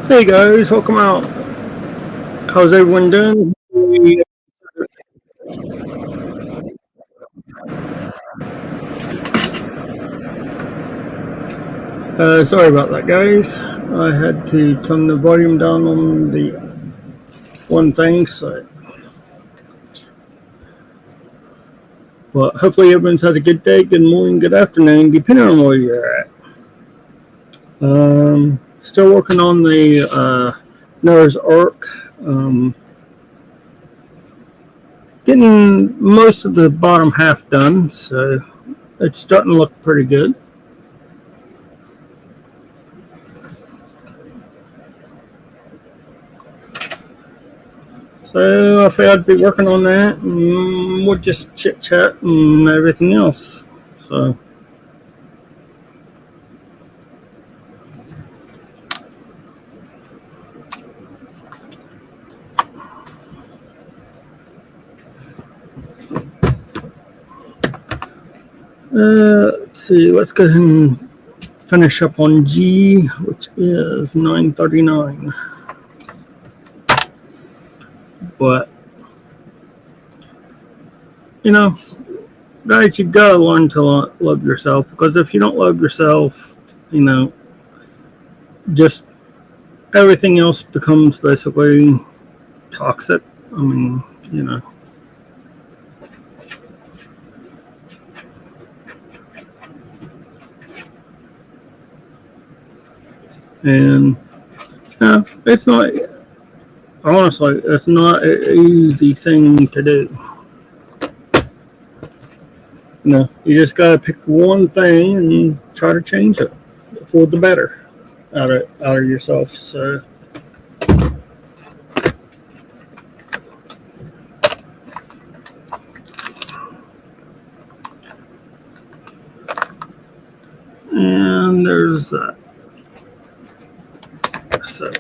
Hey guys, welcome out. How's everyone doing? Sorry about that, guys. I had to turn the volume down on the one thing, but hopefully everyone's had a good day, good morning, good afternoon, depending on where you're at. Still working on the Noah's Ark. Getting most of the bottom half done, so it's starting to look pretty good. So I figured I'd be working on that, and we'll just chit chat and everything else. So, let's see. Let's go ahead and finish up on G, which is 939. But you know, guys, you gotta learn to love yourself, because if you don't love yourself, you know, just everything else becomes basically toxic. I mean, you know. And it's not, honestly, it's not an easy thing to do. You just gotta pick one thing and try to change it for the better out of yourself. So, and there's that. So,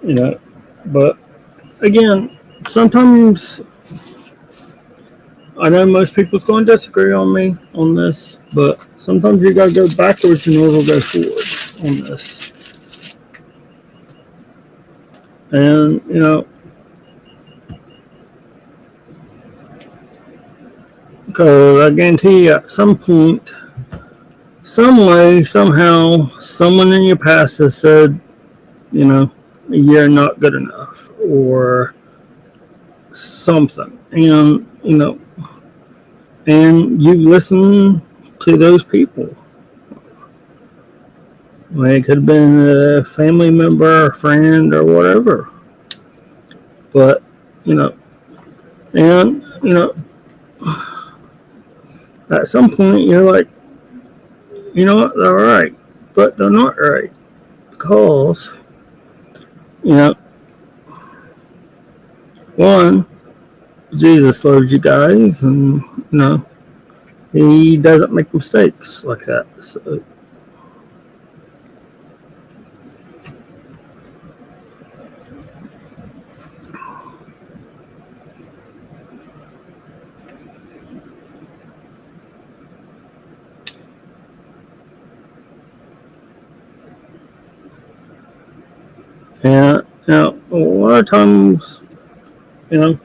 you know, but again, sometimes I know most people's going to disagree on me on this, but sometimes you got to go backwards in order to go forward on this. And, because I guarantee you at some point, some way, somehow, someone in your past has said, you know, you're not good enough or something. And, and you listen to those people. It could have been a family member, a friend, or whatever. But, you know, and, at some point you're like, you know what, they're right. But they're not right. Because, you know, one, Jesus loves you guys, and, he doesn't make mistakes like that. So, and, a lot of times,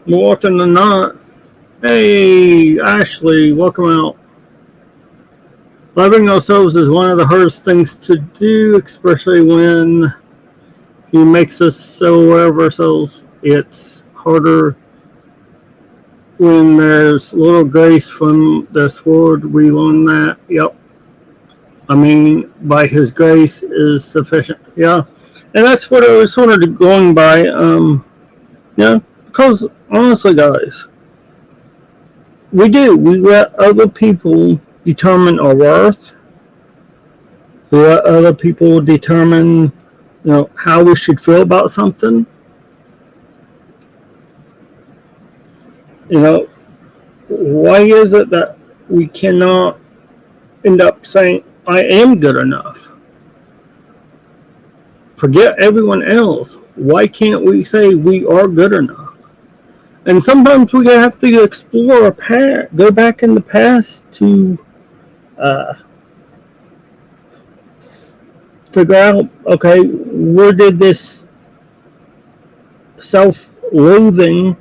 more often than not, hey, Ashley, welcome out. Loving ourselves is one of the hardest things to do, especially when he makes us so aware of ourselves. It's harder when there's little grace from this world. We learn that. Yep. I mean, by his grace is sufficient. Yeah. And that's what I was sort of going by. Because honestly, guys, we do. We let other people determine our worth. We let other people determine, how we should feel about something. Why is it that we cannot end up saying, I am good enough. Forget everyone else. Why can't we say we are good enough? And sometimes we have to explore a past, go back in the past to uh, figure out, okay, where did this self-loathing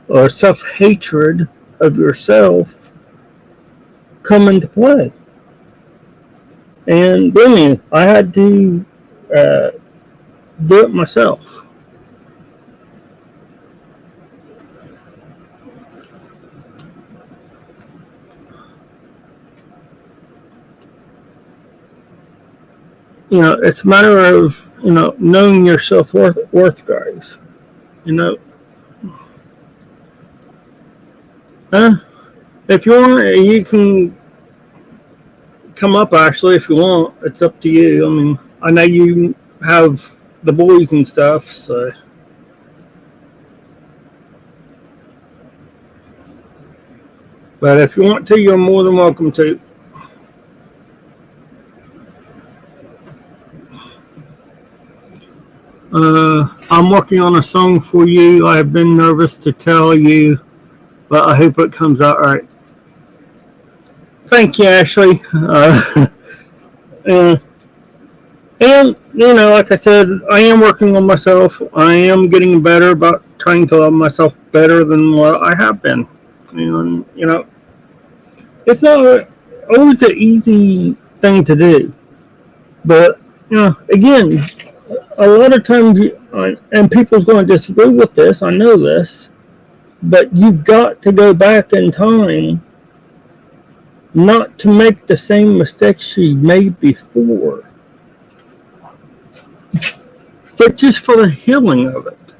or self-hatred of yourself come into play? And believe me, I had to uh, do it myself. It's a matter of knowing your self-worth, guys. You know, uh, if you want, you can come up. Actually, if you want, it's up to you. I mean, I know you have the boys and stuff, so. But if you want to, you're more than welcome to. I'm working on a song for you. I've been nervous to tell you, but I hope it comes out right. Thank you, Ashley. And, like I said, I am working on myself. I am getting better about trying to love myself better than what I have been. And, it's not always an easy thing to do. But, again, a lot of times, and people's going to disagree with this, I know this, but you've got to go back in time not to make the same mistakes you made before, but just for the healing of it.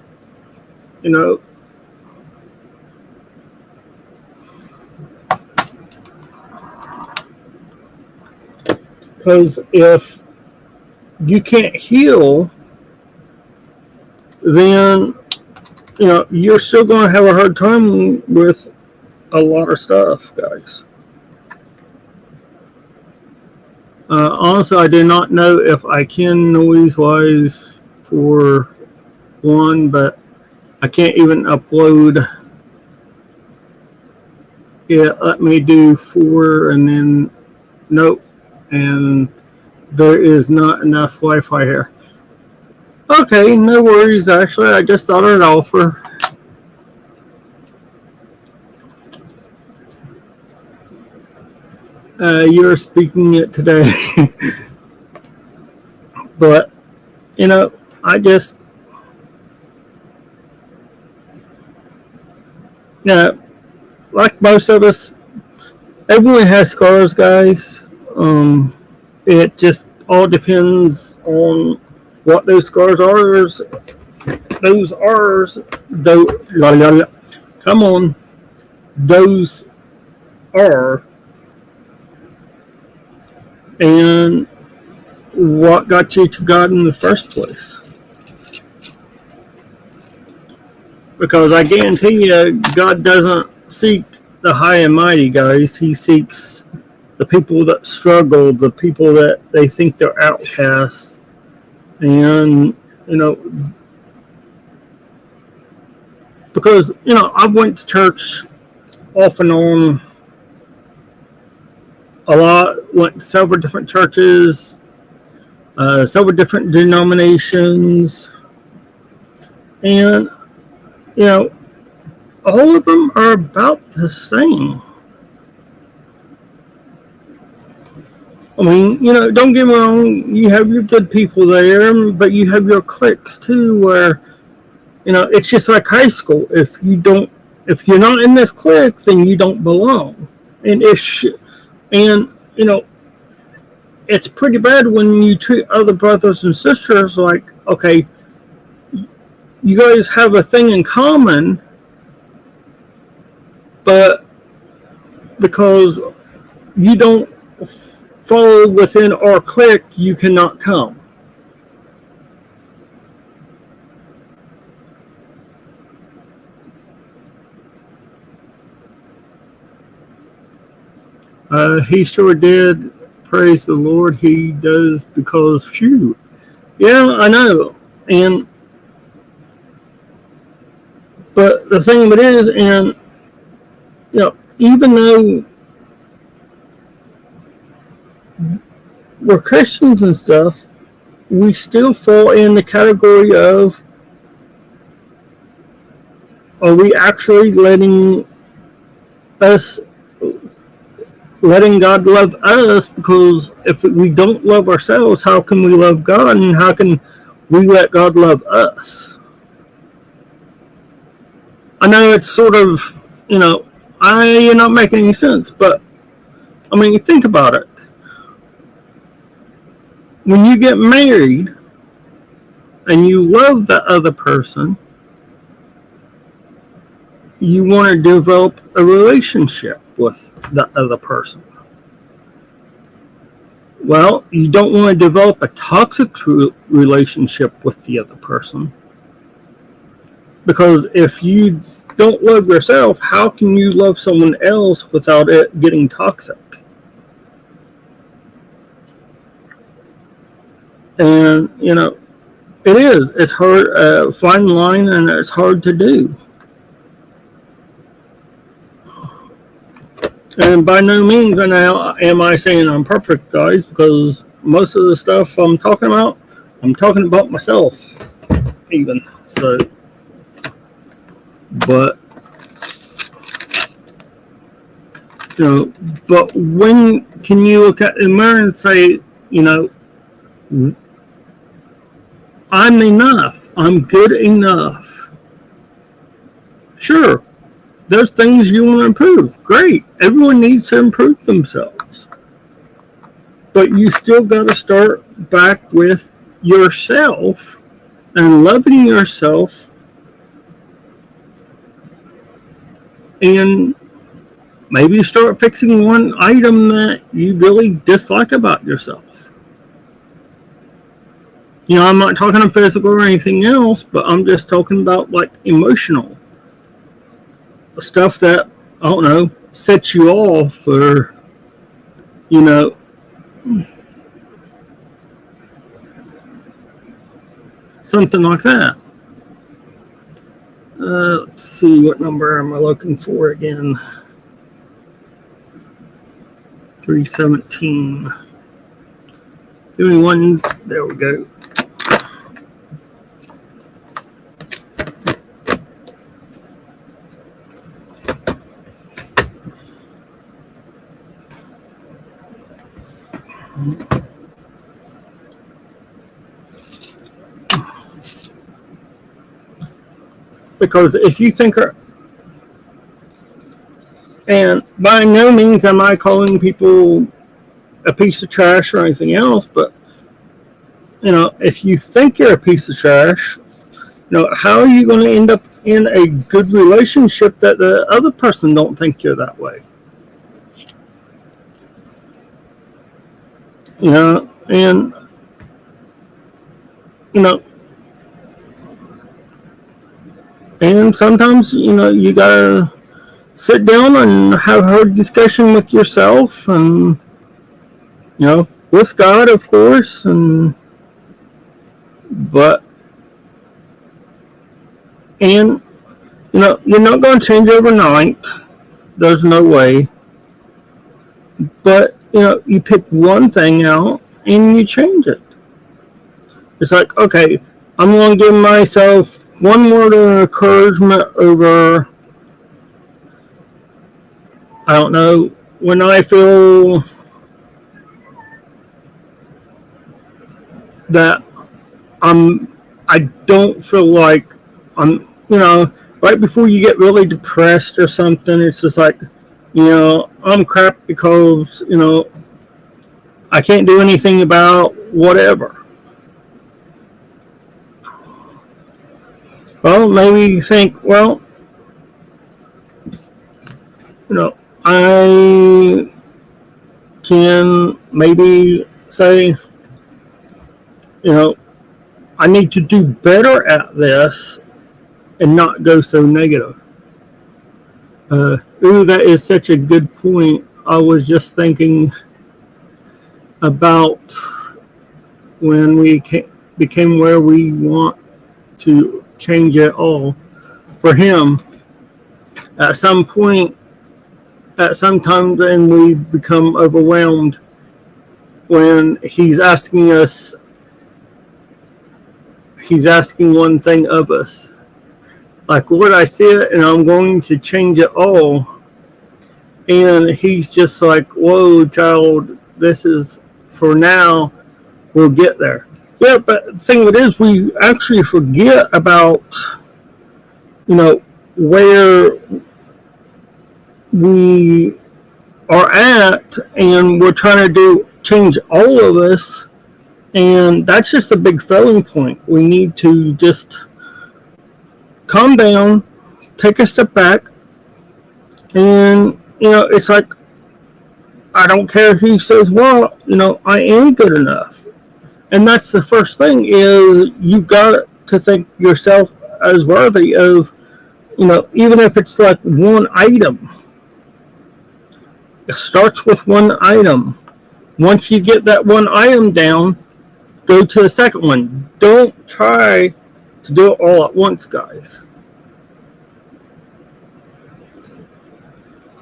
Because if you can't heal, then you're still going to have a hard time with a lot of stuff, guys. Honestly, I do not know if I can noise-wise for one, but I can't even upload it. Let me do 4, and then nope, and there is not enough Wi-Fi here. Okay, no worries. Actually, I just thought I'd offer. You're speaking it today. But, I just, like most of us, everyone has scars, guys. It just all depends on what those scars are. Those are, come on, those are, and what got you to God in the first place. Because I guarantee you, God doesn't seek the high and mighty, guys. He seeks the people that struggle, the people that they think they're outcasts. And, because, I went to church off and on a lot, went to several different churches, several different denominations, and all of them are about the same. I mean, don't get me wrong, you have your good people there, but you have your cliques too, where it's just like high school. If you're not in this clique, then you don't belong. And it's pretty bad when you treat other brothers and sisters like, okay, you guys have a thing in common, but because you don't fall within our clique, you cannot come. He sure did. praise the Lord, he does, because phew. Yeah, I know. And but the thing of it is, and even though we're Christians and stuff, we still fall in the category of, are we actually us letting God love us? Because if we don't love ourselves, how can we love God, and how can we let God love us? I know it's sort of, you're not making any sense, but I mean, you think about it. When you get married and you love the other person, you want to develop a relationship with the other person. Well, you don't want to develop a toxic relationship with the other person. Because if you don't love yourself, how can you love someone else without it getting toxic? And, it's hard, fine line, and it's hard to do. And by no means am I saying I'm perfect, guys, because most of the stuff I'm talking about myself, even. So, but, but when can you look at the mirror and say, I'm enough, I'm good enough? Sure. There's things you want to improve. Great. Everyone needs to improve themselves. But you still got to start back with yourself and loving yourself, and maybe start fixing one item that you really dislike about yourself. I'm not talking about physical or anything else, but I'm just talking about like emotional stuff that, I don't know, sets you off, or something like that. Let's see, what number am I looking for again? 317. Give me one. There we go. Because if you think, and by no means am I calling people a piece of trash or anything else, but if you think you're a piece of trash, how are you going to end up in a good relationship that the other person don't think you're that way? And and sometimes you gotta sit down and have a hard discussion with yourself, and with God, of course, but you're not going to change overnight. There's no way. But you pick one thing out and you change it. It's like, okay, I'm going to give myself one word of encouragement over, I don't know, when I feel that I don't feel like I'm, right before you get really depressed or something, it's just like, I'm crap because, I can't do anything about whatever. Well, maybe you think, well, I can maybe say, I need to do better at this and not go so negative. That is such a good point. I was just thinking, about when we became where we want to change it all. For him, at some point, at some time, then we become overwhelmed when he's asking one thing of us. Like, Lord, I see it and I'm going to change it all. And he's just like, whoa, child, this is for now. We'll get there. Yeah, but the thing of it is, we actually forget about, where we are at, and we're trying to change all of us, and that's just a big failing point. We need to just calm down, take a step back, and it's like, I don't care if he says, well, I am good enough. And that's the first thing, is you got to think yourself as worthy of, even if it's like one item. It starts with one item. Once you get that one item down, go to the second one. Don't try to do it all at once, guys.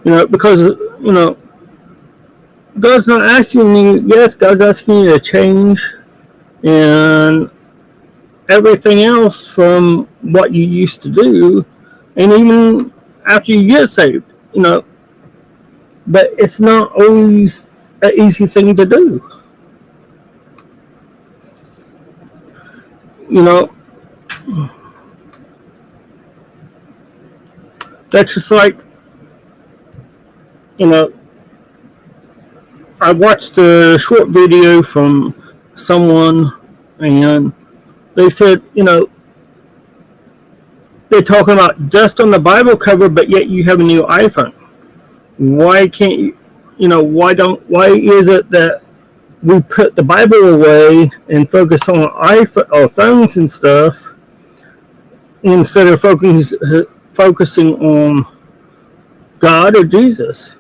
Because, God's not asking you, yes, God's asking you to change and everything else from what you used to do, and even after you get saved, but it's not always an easy thing to do. That's just like, I watched a short video from someone, and they said, they're talking about dust on the Bible cover, but yet you have a new iPhone. Why can't you, why is it that we put the Bible away and focus on iPhone or phones and stuff instead of focusing on God or Jesus?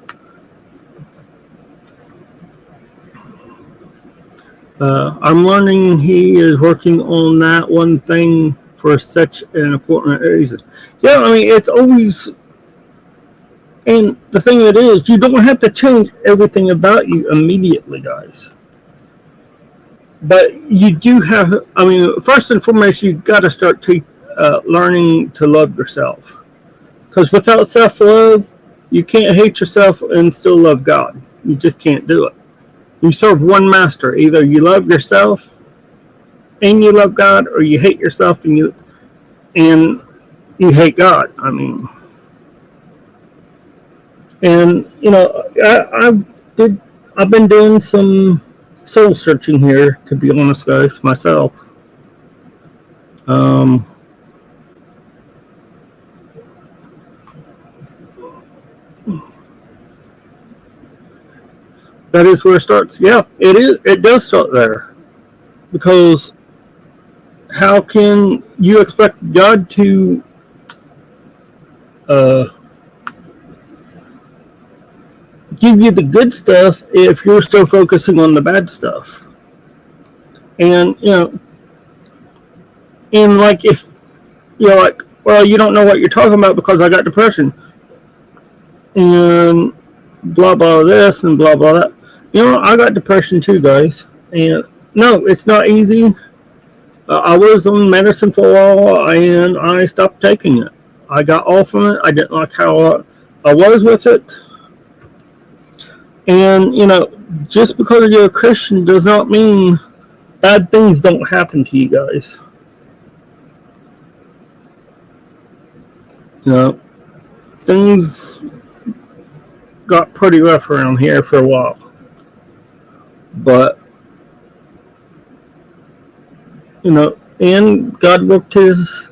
I'm learning he is working on that one thing for such an important reason. Yeah, I mean, it's always, and the thing that is, you don't have to change everything about you immediately, guys. But you do have, I mean, first and foremost, you've got to start learning to love yourself. Because without self-love, you can't hate yourself and still love God. You just can't do it. You serve one master. Either you love yourself and you love God, or you hate yourself and you hate God. I mean, and I've been doing some soul searching here, to be honest, guys, myself. That is where it starts. Yeah, it is. It does start there, because how can you expect God to give you the good stuff if you're still focusing on the bad stuff? And and like, if you're like, well, you don't know what you're talking about because I got depression and blah blah this and blah blah that. I got depression too, guys, and no, it's not easy. I was on medicine for a while, and I stopped taking it. I got off of it. I didn't like how I was with it. And, just because you're a Christian does not mean bad things don't happen to you guys. Things got pretty rough around here for a while. But, and God worked his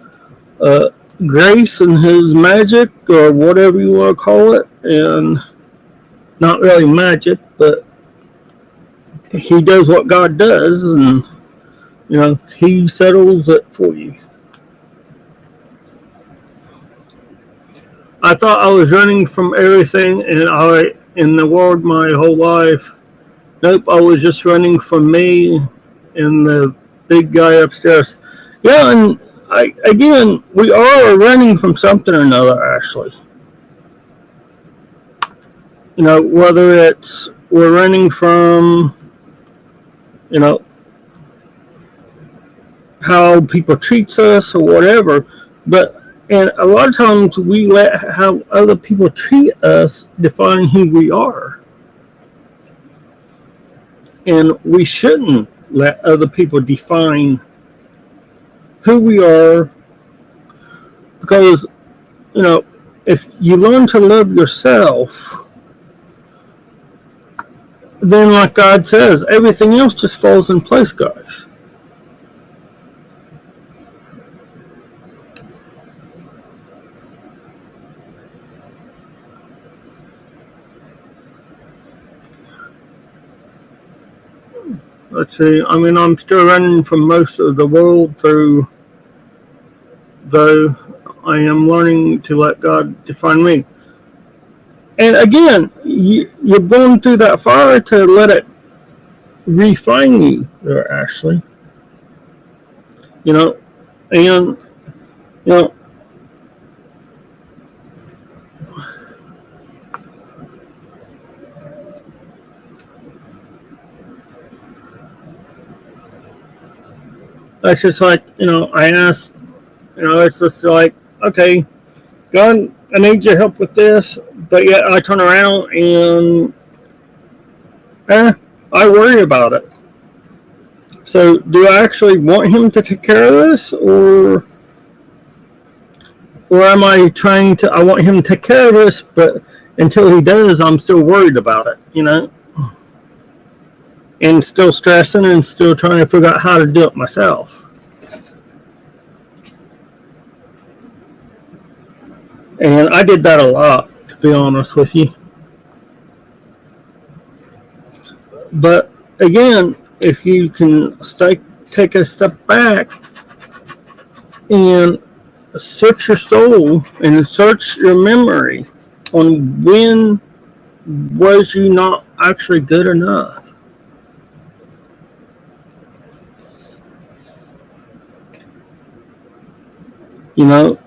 grace and his magic, or whatever you want to call it, and not really magic, but he does what God does, and he settles it for you. I thought I was running from everything in the world my whole life, Nope, I was just running from me and the big guy upstairs. Yeah, and again, we are running from something or another, actually. Whether it's we're running from, you know, how people treats us or whatever, but and a lot of times we let how other people treat us define who we are, and we shouldn't let other people define who we are, because you know if you learn to love yourself, then like God says, everything else just falls in place, guys. Let's see. I mean, I'm still running from most of the world through, though I am learning to let God define me. And again, you're going through that fire to let it refine you there, Ashley. You know, and, you know, that's just like, I asked, it's just like, okay, God, I need your help with this, but yet I turn around and, I worry about it. So, do I actually want Him to take care of this, or am I trying to? I want Him to take care of this, but until He does, I'm still worried about it, and still stressing and still trying to figure out how to do it myself. And I did that a lot, to be honest with you. But again, if you can take a step back and search your soul and search your memory on when was you not actually good enough. You know,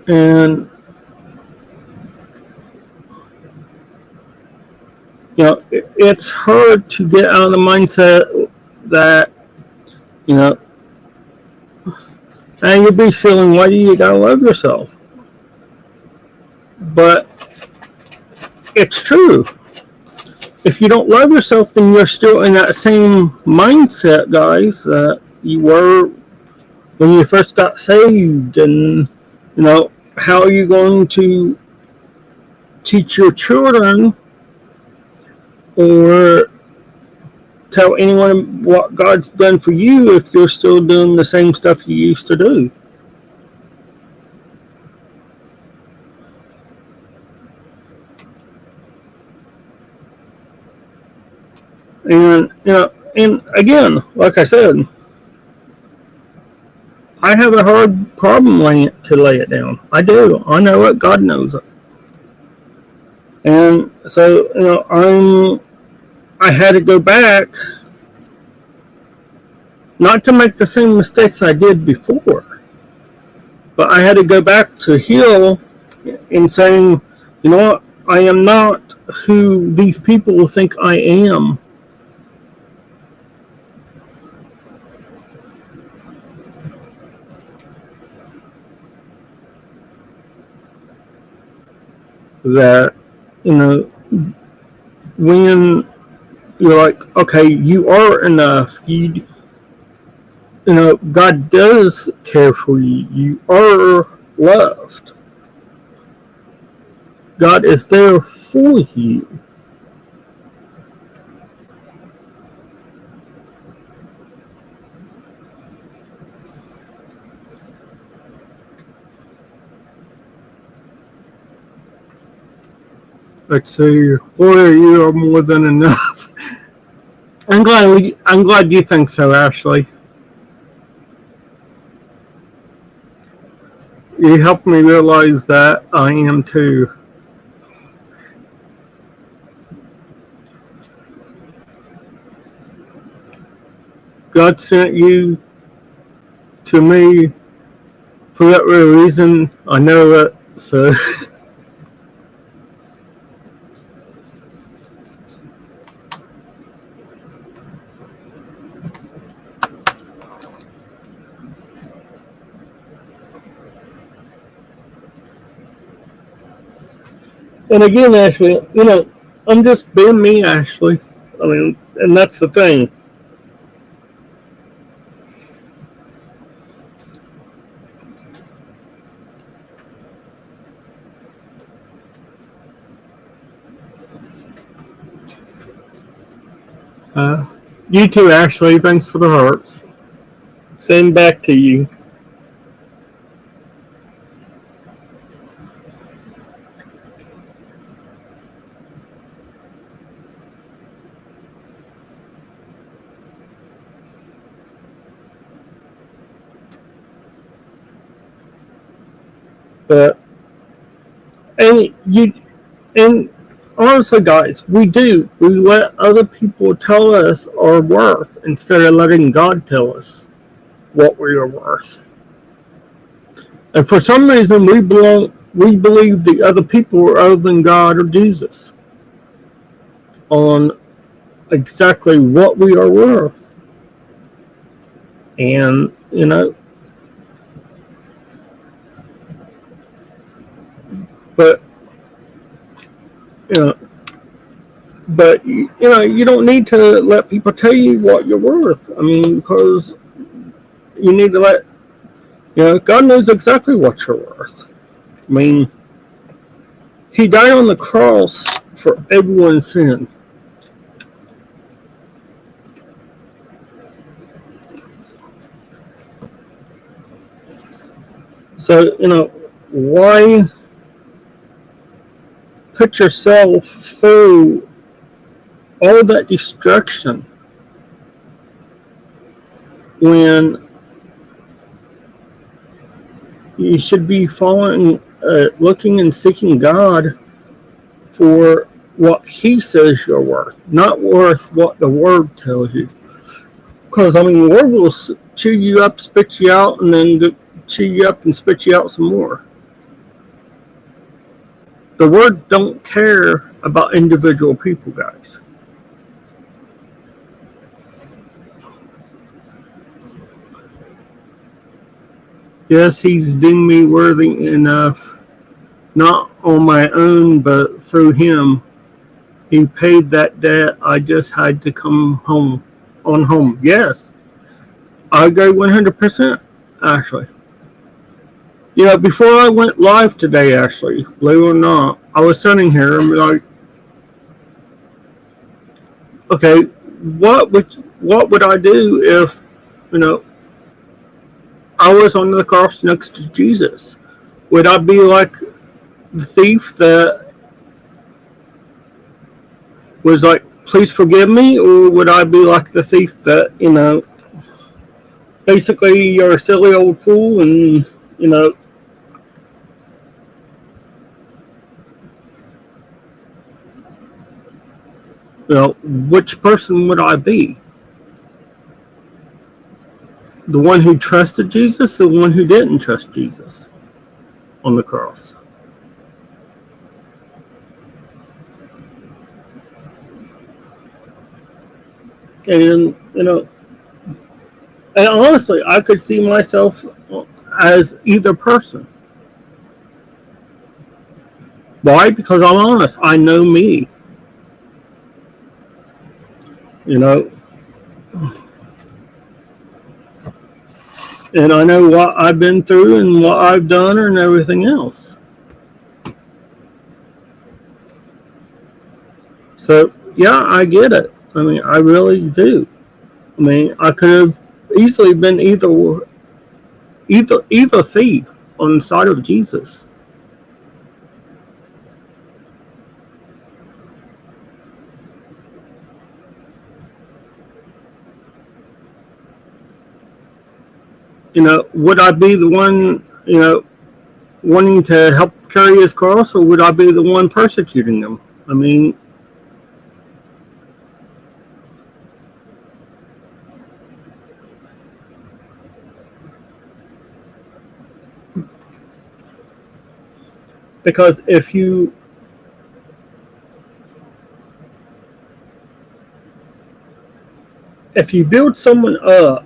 and it's hard to get out of the mindset that you know and you'll be feeling, why do you gotta love yourself? But it's true. If you don't love yourself, then you're still in that same mindset, guys, that you were when you first got saved. And how are you going to teach your children or tell anyone what God's done for you if you're still doing the same stuff you used to do? And and again, like I said, I have a hard problem to lay it down. I do. I know it. God knows it. And so I had to go back, not to make the same mistakes I did before, but I had to go back to heal in saying, you know what, I am not who these people think I am. That, when you're like, okay, you are enough. God does care for you. You are loved. God is there for you. Let's see. Boy, you are more than enough. I'm glad you think so, Ashley. You helped me realize that I am too. God sent you to me for that very reason. I know that. So, and again, Ashley, I'm just being me, Ashley. I mean, and that's the thing. Uh, you too, Ashley. Thanks for the hearts. Send back to you. But and you and honestly, guys, we let other people tell us our worth instead of letting God tell us what we are worth. And for some reason, we believe the other people are other than God or Jesus on exactly what we are worth. And but you know, you don't need to let people tell you what you're worth. I mean, because you need to let God knows exactly what you're worth. I mean, He died on the cross for everyone's sin. So why put yourself through all that destruction when you should be following, looking and seeking God for what He says you're worth, not worth what the Word tells you. Because, I mean, the Word will chew you up, spit you out, and then chew you up and spit you out some more. The Word don't care about individual people, guys. Yes, He's deemed me worthy enough, not on my own, but through Him. He paid that debt. I just had to come home. On home. Yes, I go 100%, actually. Before I went live today, actually, believe it or not, I was sitting here and be like, okay, what would I do if, you know, I was on the cross next to Jesus? Would I be like the thief that was like, please forgive me, or would I be like the thief that, basically you're a silly old fool and, you know, which person would I be? The one who trusted Jesus, or the one who didn't trust Jesus on the cross? And, and honestly, I could see myself as either person. Why? Because I'm honest. I know me. You know, and I know what I've been through and what I've done and everything else. So yeah, I get it. I mean, I really do. I mean, I could have easily been either thief on the side of Jesus. Would I be the one, wanting to help carry his cross, or would I be the one persecuting him? I mean, Because if you build someone up,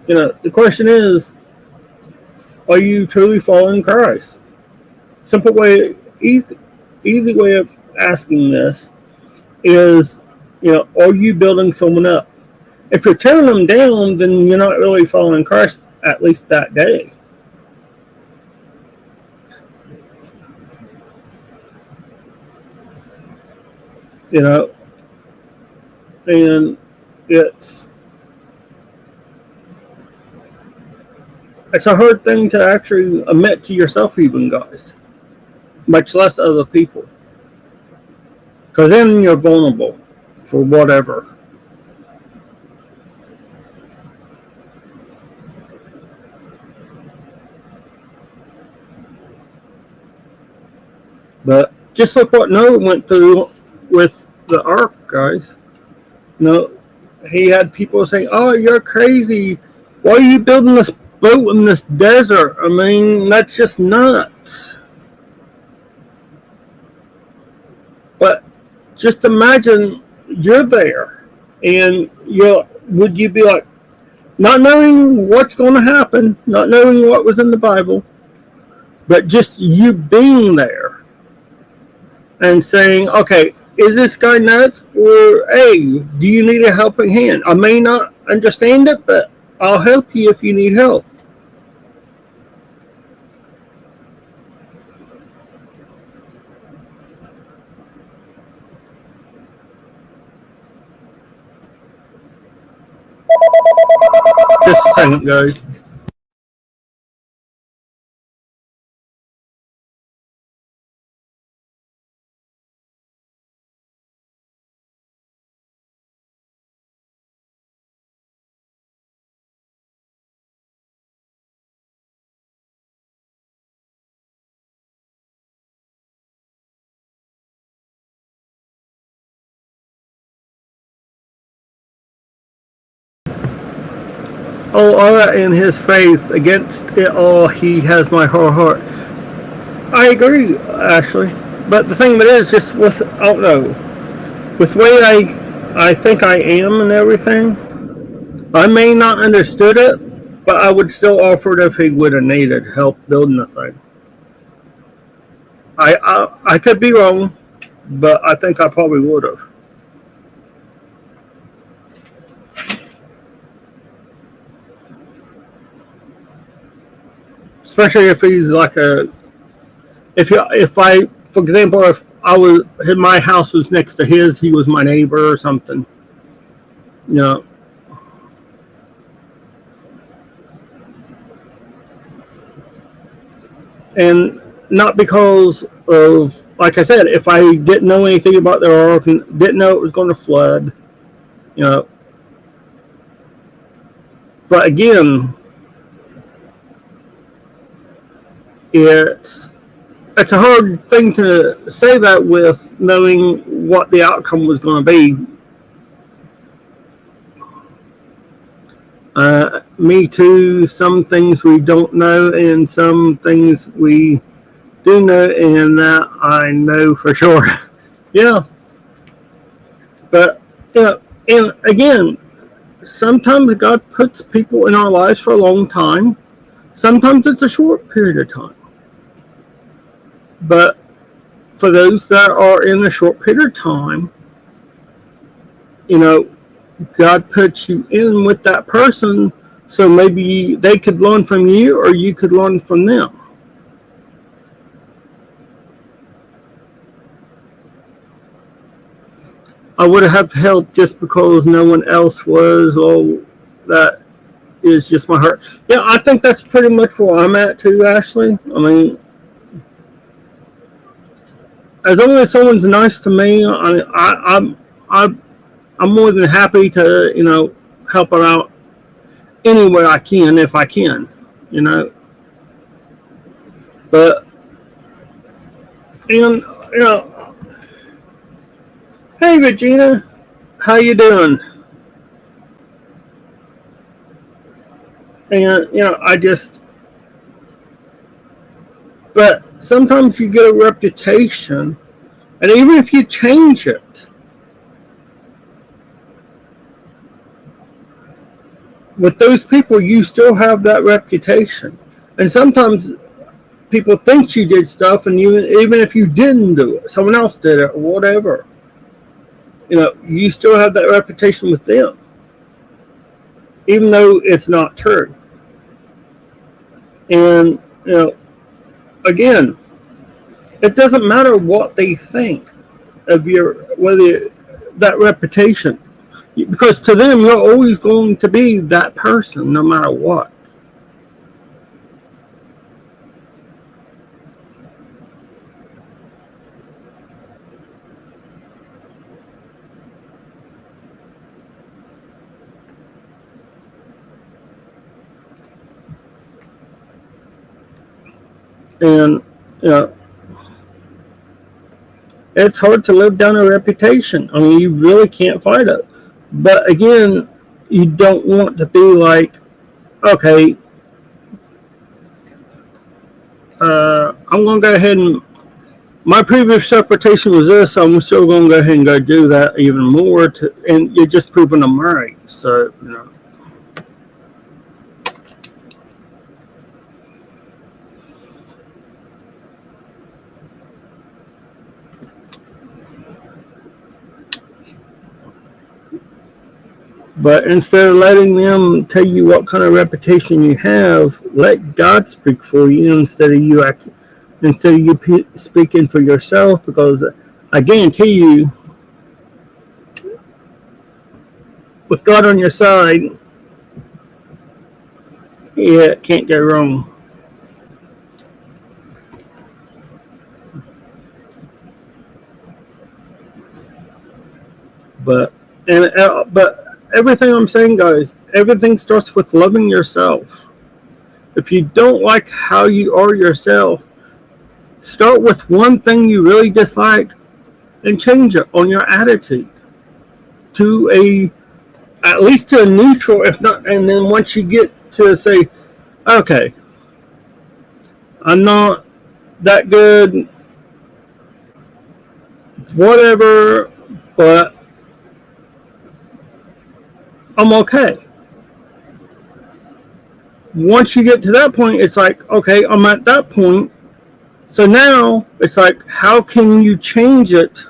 the question is, are you truly following Christ? Simple way, easy way of asking this is, are you building someone up? If you're tearing them down, then you're not really following Christ, at least that day. And it's a hard thing to actually admit to yourself, even, guys, much less other people, because then you're vulnerable for whatever. But just like what Noah went through with the ark, guys. He had people saying, "Oh, you're crazy. Why are you building this boat in this desert? I mean, that's just nuts." But just imagine you're there, and would you be like, not knowing what's going to happen, not knowing what was in the Bible, but just you being there and saying, "Okay, is this guy nuts? Or, hey, do you need a helping hand? I may not understand it, but I'll help you if you need help." Just a second, guys. Oh, Allah in his faith, against it all, he has my whole heart. I agree, actually. But the thing of it is, just with, I don't know, with the way I think I am and everything, I may not understood it, but I would still offer it if he would have needed help building the thing. I could be wrong, but I think I probably would have. Especially if he's like if I, for example, if my house was next to his, he was my neighbor or something, you know. And not because of, like I said, if I didn't know anything about their ark and didn't know it was going to flood, you know. But again, it's it's a hard thing to say that with knowing what the outcome was going to be. Me too. Some things we don't know, and some things we do know, and that I know for sure. Yeah, but and again, sometimes God puts people in our lives for a long time. Sometimes it's a short period of time. But for those that are in a short period of time, you know, God puts you in with that person so maybe they could learn from you or you could learn from them. I would have helped just because no one else was. Oh, that is just my heart. Yeah, I think that's pretty much where I'm at too, Ashley. I mean, as long as someone's nice to me, I'm more than happy to help her out anywhere I can if I can, you know. But and hey Regina, how you doing? And I just But sometimes you get a reputation, and even if you change it, with those people, you still have that reputation. And sometimes people think you did stuff, and even if you didn't do it, someone else did it, or whatever. You still have that reputation with them, even though it's not true. And again, it doesn't matter what they think of whether that reputation, because to them you're always going to be that person, no matter what. And it's hard to live down a reputation. I mean, you really can't fight it. But again, you don't want to be like, okay, I'm going to go ahead and my previous reputation was this, so I'm still going to go ahead and go do that even more. And you're just proving them right. So, But instead of letting them tell you what kind of reputation you have, let God speak for you instead of you speaking for yourself. Because I guarantee you, with God on your side, it can't go wrong. But everything I'm saying, guys, everything starts with loving yourself. If you don't like how you are yourself, start with one thing you really dislike and change it on your attitude to at least to a neutral, if not. And then once you get to say, okay, I'm not that good, whatever, but I'm okay. Once you get to that point, it's like, okay, I'm at that point. So now it's like, how can you change it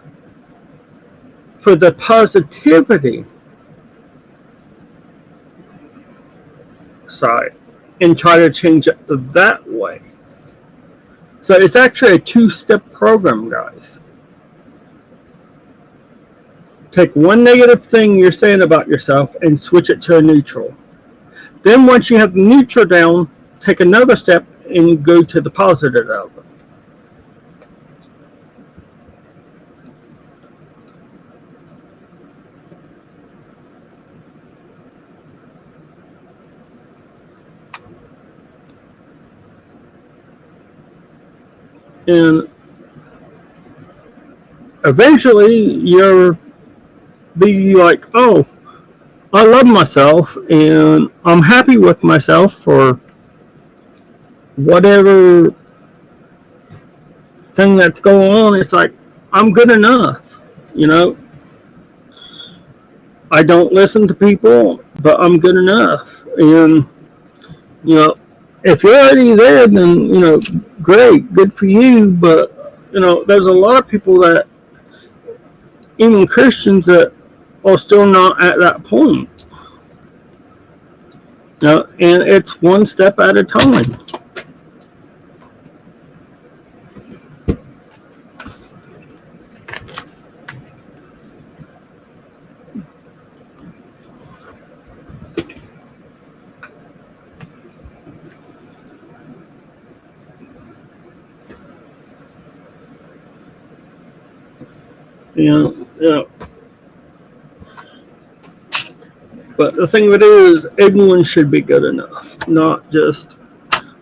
for the positivity side and try to change it that way? So it's actually a two-step program, guys. Take one negative thing you're saying about yourself and switch it to a neutral. Then once you have the neutral down, take another step and go to the positive of it. And eventually you'll be like, oh, I love myself and I'm happy with myself for whatever thing that's going on. It's like, I'm good enough. I don't listen to people, but I'm good enough. And, if you're already there, then, great, good for you. But, there's a lot of people that, even Christians, that are still not at that point. And it's one step at a time. But the thing of it is, everyone should be good enough, not just,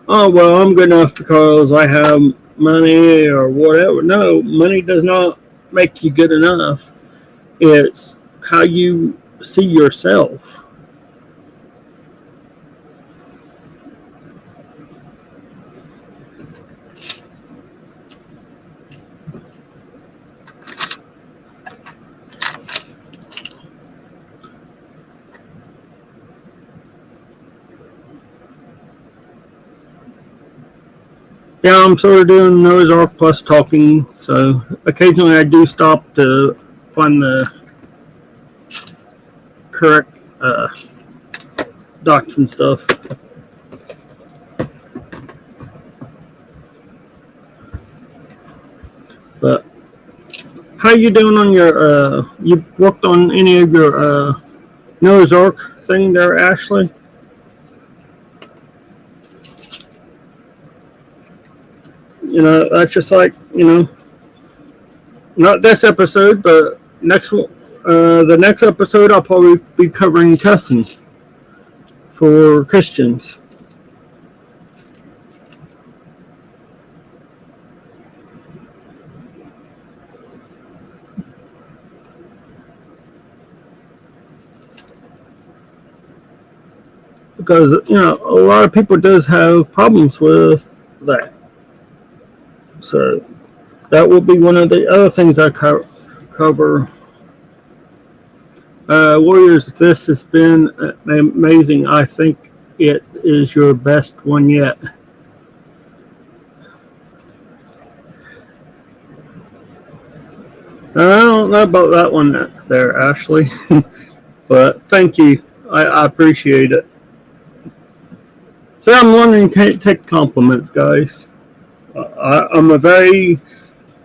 oh, well, I'm good enough because I have money or whatever. No, money does not make you good enough. It's how you see yourself. Yeah, I'm sort of doing Noah's Ark plus talking, so occasionally I do stop to find the correct docs and stuff. But how you doing on your? You worked on any of your Noah's Ark thing there, Ashley? That's just like not this episode, but next one. The next episode, I'll probably be covering testing for Christians. Because a lot of people does have problems with that. So that will be one of the other things I cover. Warriors, this has been amazing. I think it is your best one yet. I don't know about that one there, Ashley, but thank you. I appreciate it. So I'm learning to take compliments, guys. I'm a very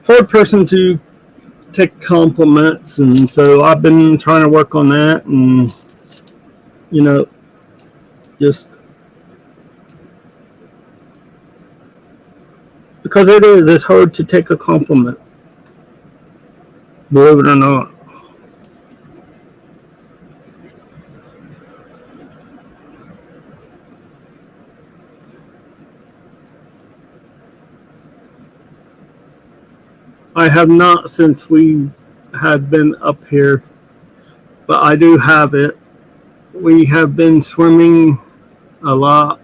hard person to take compliments, and so I've been trying to work on that, and just because it's hard to take a compliment, believe it or not. I have not since we have been up here, but I do have it. We have been swimming a lot,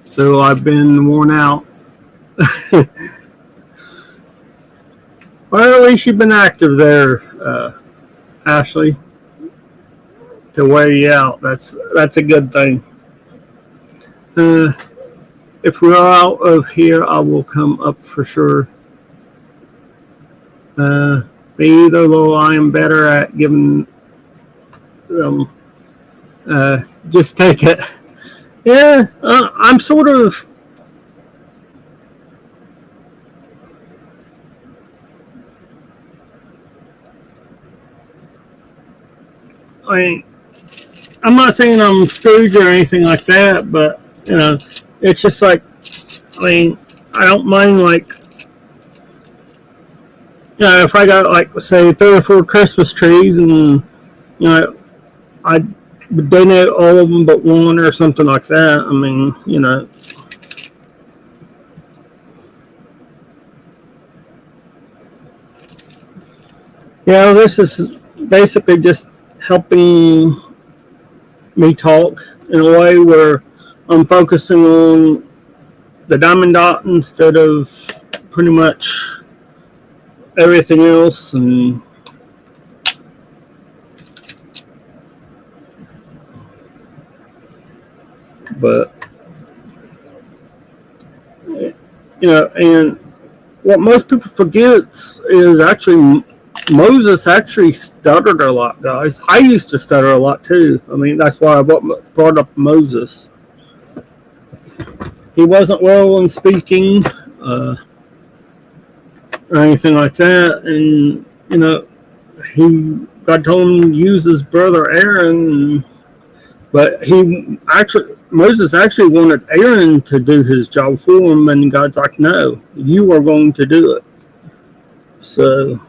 so I've been worn out. Well, at least you've been active there, Ashley, to wear you out. That's a good thing. If we're out of here, I will come up for sure. Me either, though I am better at giving them. Just take it. Yeah, I'm sort of. I'm not saying I'm Scrooge or anything like that, but it's just like, I don't mind if I got say 3 or 4 Christmas trees, and I would donate all of them but one or something like that. This is basically just helping me talk in a way where I'm focusing on the diamond dot instead of pretty much everything else. But and what most people forget is actually Moses actually stuttered a lot, guys. I used to stutter a lot too. That's why I brought up Moses. He wasn't well in speaking or anything like that, and God told him to use his brother Aaron, but Moses actually wanted Aaron to do his job for him, and God's like, no, you are going to do it. So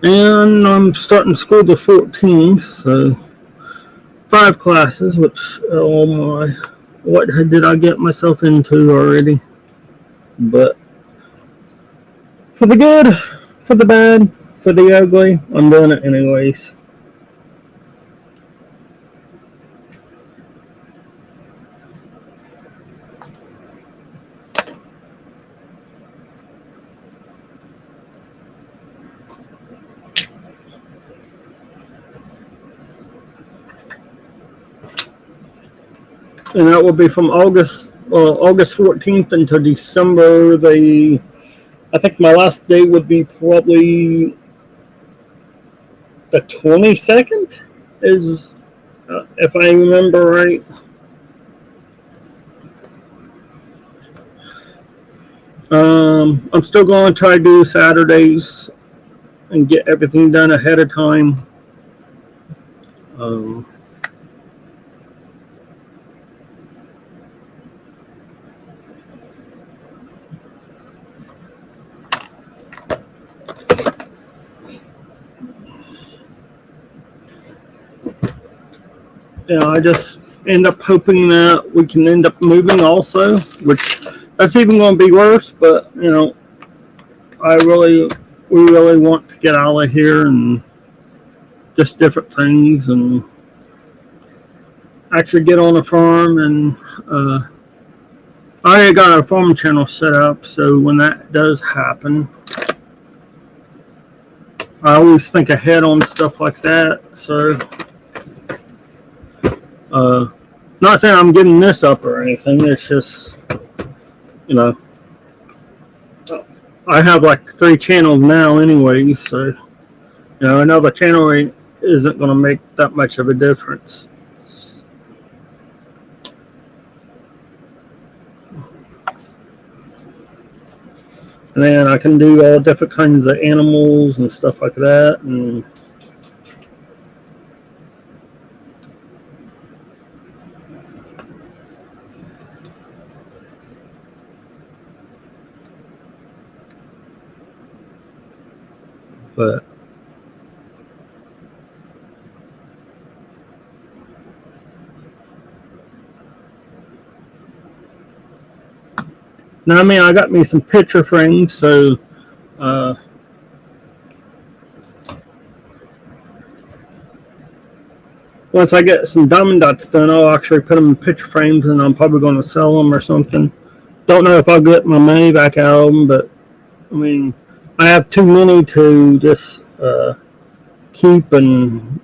and I'm starting school the 14th, so 5 classes, which, oh my, what did I get myself into already? But for the good, for the bad, for the ugly, I'm doing it anyways. and that will be from August 14th until December the. I think my last day would be probably the 22nd, is if I remember right. I'm still going to try to do Saturdays and get everything done ahead of time. Um, I just end up hoping that we can end up moving also, which that's even going to be worse. But we really want to get out of here and just different things and actually get on a farm. And I already got a farm channel set up, so when that does happen, I always think ahead on stuff like that. So, not saying I'm giving this up or anything. It's just, I have like 3 channels now, anyways. So, another channel isn't going to make that much of a difference. And then I can do all different kinds of animals and stuff like that. And but now, I got me some picture frames, so once I get some diamond dots done, I'll actually put them in picture frames, and I'm probably going to sell them or something. Don't know if I'll get my money back out of them, but I have too many to just keep and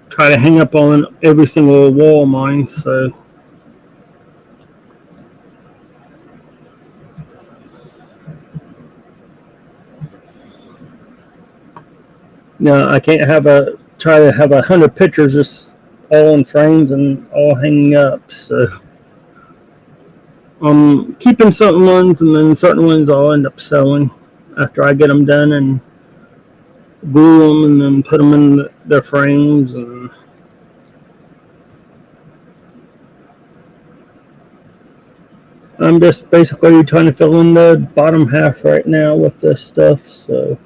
try to hang up on every single wall of mine. So. I can't try to have 100 pictures just all in frames and all hanging up. So I'm keeping certain ones, and then certain ones I'll end up selling after I get them done and glue them and then put them in their frames. And I'm just basically trying to fill in the bottom half right now with this stuff. So.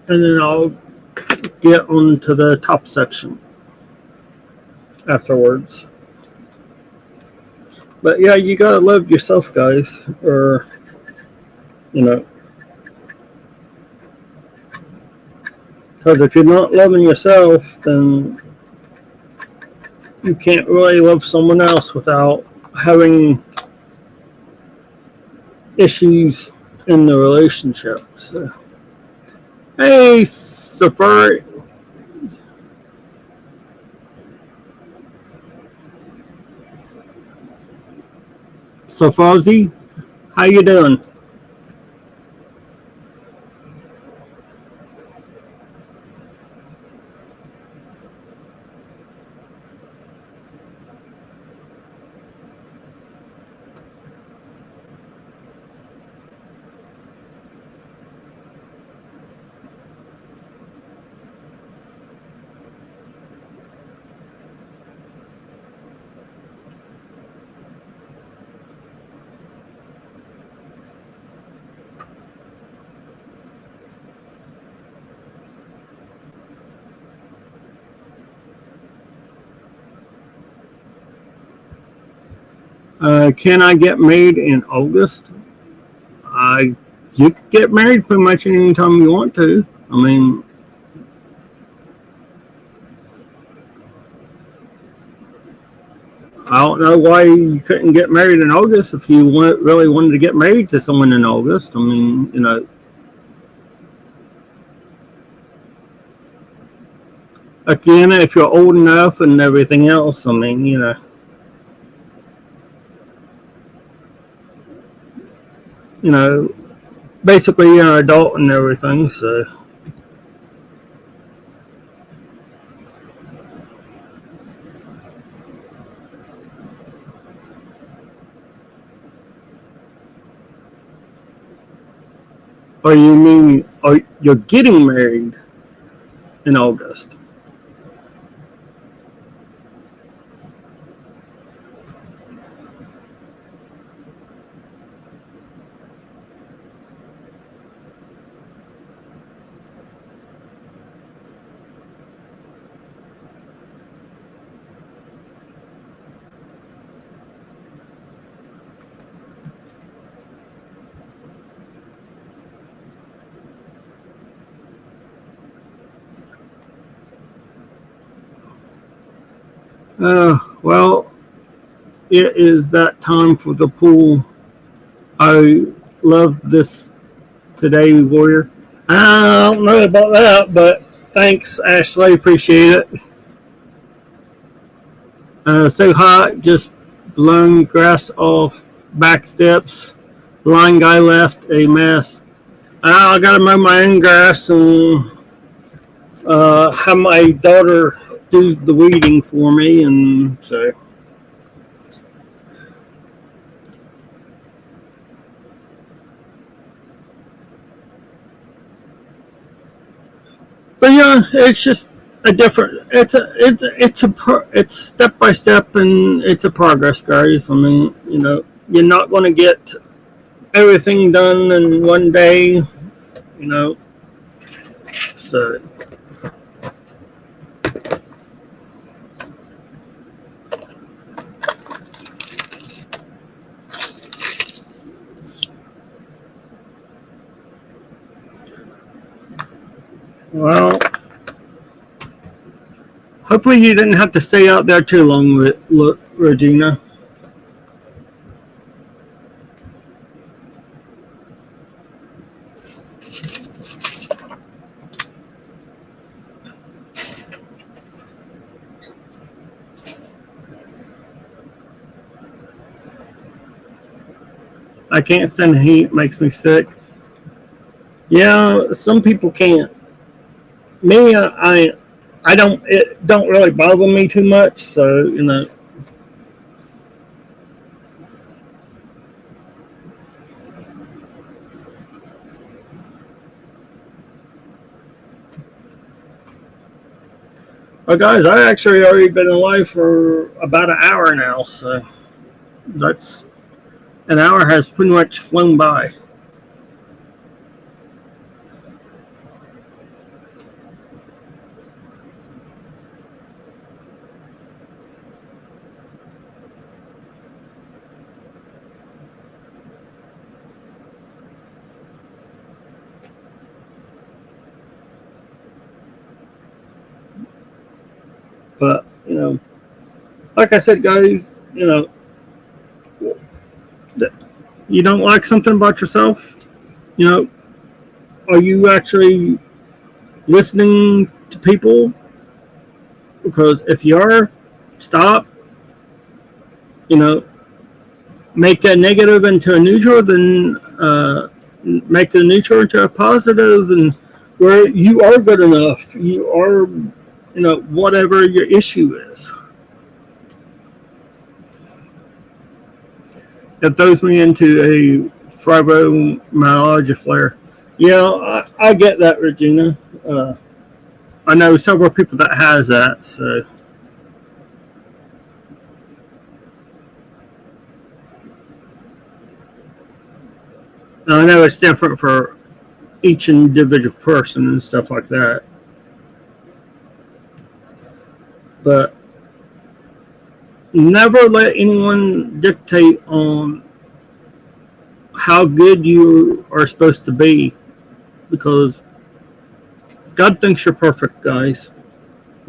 And then I'll get onto the top section afterwards. But yeah, you gotta love yourself, guys, or because if you're not loving yourself, then you can't really love someone else without having issues in the relationship. So. Hey, Safari. Safazi, how you doing? Can I get married in August? You can get married pretty much any time you want to. I don't know why you couldn't get married in August if you really wanted to get married to someone in August. again, if you're old enough and everything else, I mean, basically you're an adult and everything. So, or you mean, or you're getting married in August? Well, it is that time for the pool. I love this today, Warrior. I don't know about that, but thanks, Ashley. Appreciate it. So hot, just blown grass off back steps. Line guy left a mess. I gotta mow my own grass and have my daughter do the weeding for me, and so. But yeah, it's just a different. It's step by step, and it's a progress, guys. I mean, you're not going to get everything done in one day, So, well, hopefully you didn't have to stay out there too long with Regina. I can't stand heat; it makes me sick. Yeah, some people can't. Me, I don't. It don't really bother me too much. So Well, guys, I actually already been alive for about an hour now. So that's an hour has pretty much flown by. But like I said, guys, you don't like something about yourself, you know, are you actually listening to people? Because if you are, stop, you know, make a negative into a neutral, then make the neutral into a positive, and where you are good enough, you are, whatever your issue is. It throws me into a fibromyalgia flare. Yeah, I get that, Regina. I know several people that has that, so. Now, I know it's different for each individual person and stuff like that. But never let anyone dictate on how good you are supposed to be, because God thinks you're perfect, guys.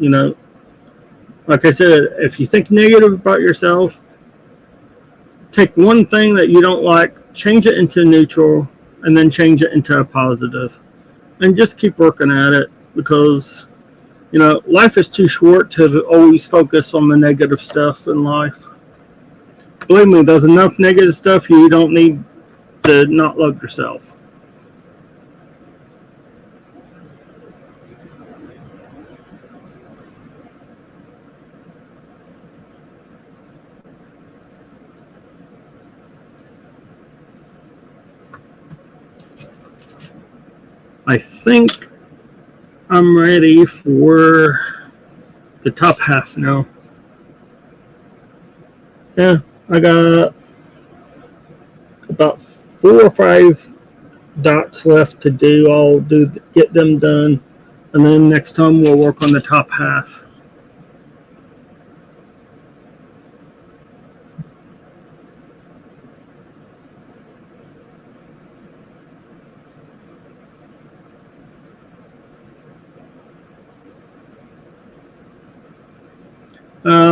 Like I said, if you think negative about yourself, take one thing that you don't like, change it into neutral, and then change it into a positive. And just keep working at it, because Life is too short to always focus on the negative stuff in life. Believe me, there's enough negative stuff. You don't need to not love yourself. I think I'm ready for the top half now. Yeah, I got about 4 or 5 dots left to do. I'll get them done, and then next time we'll work on the top half.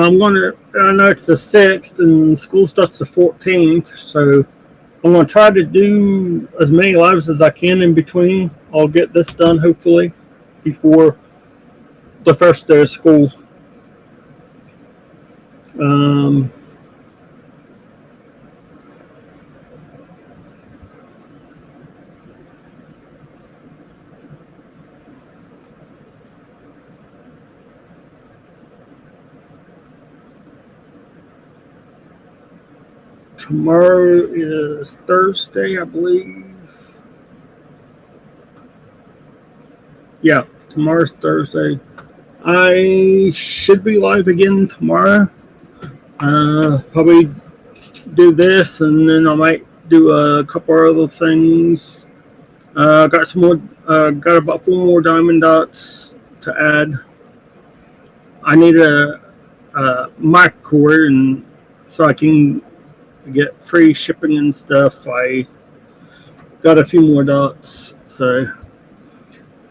I'm gonna. I know it's the 6th, and school starts the 14th, so I'm gonna try to do as many lives as I can in between. I'll get this done hopefully before the first day of school. Um, Tomorrow is Thursday, I believe. Yeah, tomorrow's Thursday. I should be live again tomorrow. Probably do this, and then I might do a couple other things. Got some more. Got about 4 more diamond dots to add. I need a mic cord, and so I can get free shipping and stuff. I got a few more dots, so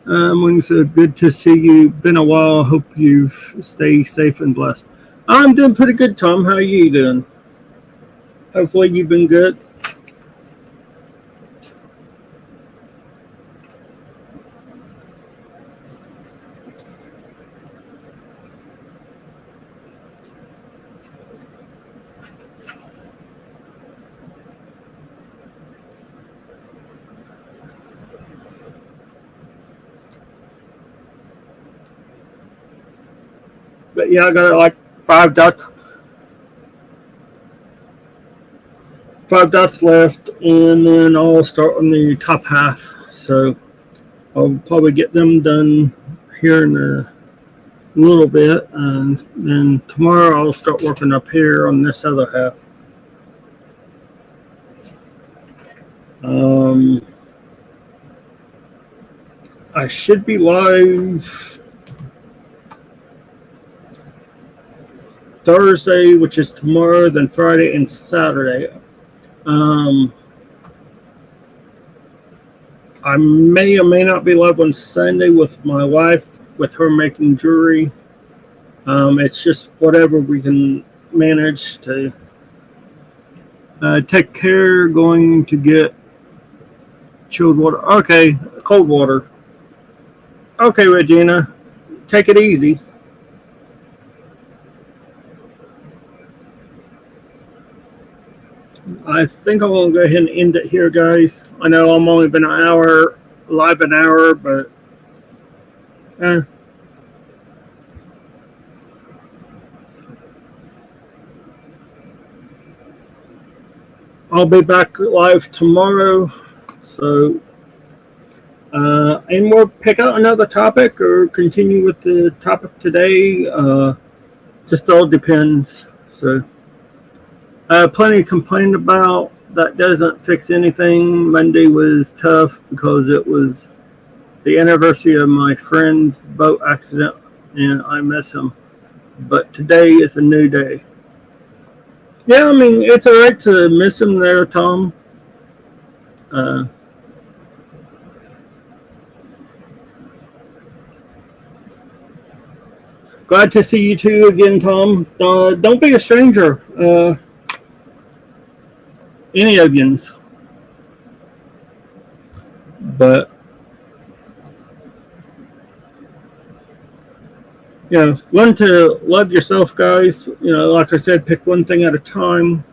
Wings, good to see you. Been a while. Hope you stay safe and blessed. I'm doing pretty good, Tom. How are you doing? Hopefully you've been good. But yeah, I got like 5 dots, 5 dots left, and then I'll start on the top half. So I'll probably get them done here in a little bit, and then tomorrow I'll start working up here on this other half. Um, I should be live Thursday, which is tomorrow, then Friday and Saturday. Um, I may or may not be live on Sunday with my wife, with her making jewelry. It's just whatever we can manage to take care. Going to get chilled water. Okay, cold water. Okay, Regina, take it easy. I think I'm gonna go ahead and end it here, guys. I know I'm only been an hour live, an hour, but eh, I'll be back live tomorrow. So, and we'll pick out another topic or continue with the topic today. Just all depends. So, plenty to complain about. That doesn't fix anything. Monday was tough because it was the anniversary of my friend's boat accident, and I miss him. But today is a new day. Yeah, I mean, it's all right to miss him there, Tom. Uh, Glad to see you too again, Tom. Don't be a stranger, any of yous. But learn to love yourself, guys. Like I said, pick one thing at a time.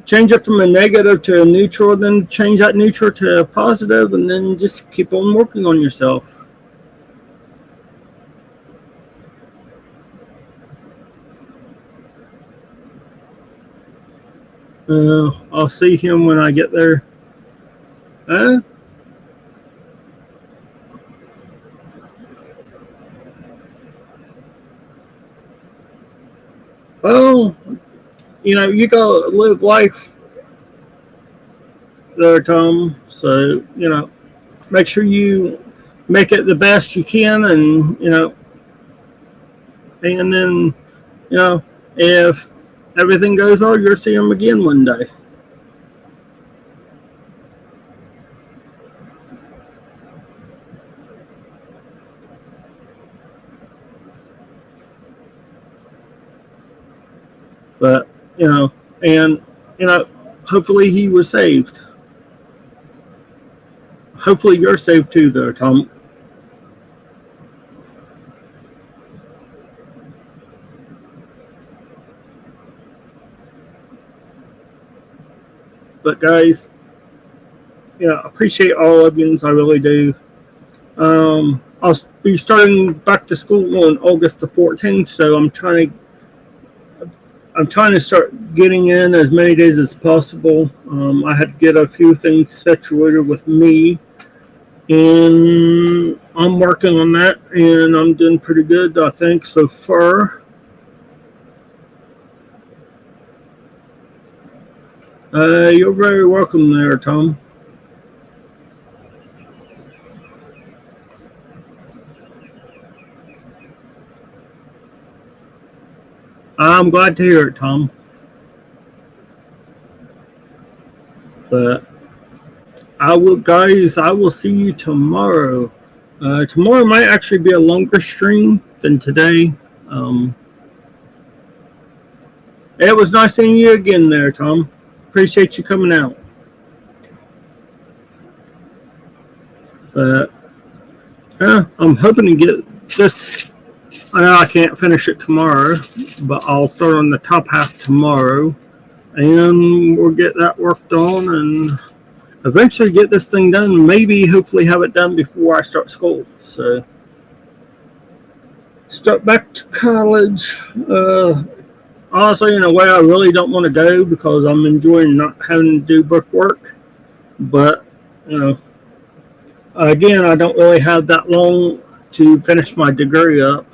Change it from a negative to a neutral, then change that neutral to a positive, and then just keep on working on yourself. I'll see him when I get there. Uh, well, you gotta live life there, Tom. So, make sure you make it the best you can, and then, if everything goes well, you'll see him again one day. But, and, hopefully he was saved. Hopefully you're saved too, though, Tom. But, guys, appreciate all of you. I really do. I'll be starting back to school on August the 14th, so I'm trying to start getting in as many days as possible. I had to get a few things situated with me, and I'm working on that, and I'm doing pretty good, I think, so far. You're very welcome there, Tom. I'm glad to hear it, Tom. But I will see you tomorrow. Tomorrow might actually be a longer stream than today. Um, it was nice seeing you again there, Tom. Appreciate you coming out. But I'm hoping to get this. I know I can't finish it tomorrow, but I'll start on the top half tomorrow, and we'll get that worked on and eventually get this thing done. Maybe, hopefully, have it done before I start school. So, start back to college. Honestly, in a way, I really don't want to go because I'm enjoying not having to do book work. But, again, I don't really have that long to finish my degree up.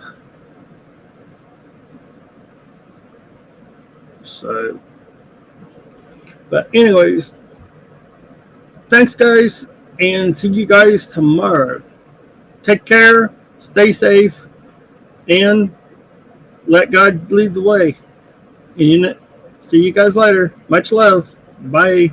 So, but anyways, thanks, guys, and see you guys tomorrow. Take care, stay safe, and let God lead the way. And see you guys later. Much love. Bye.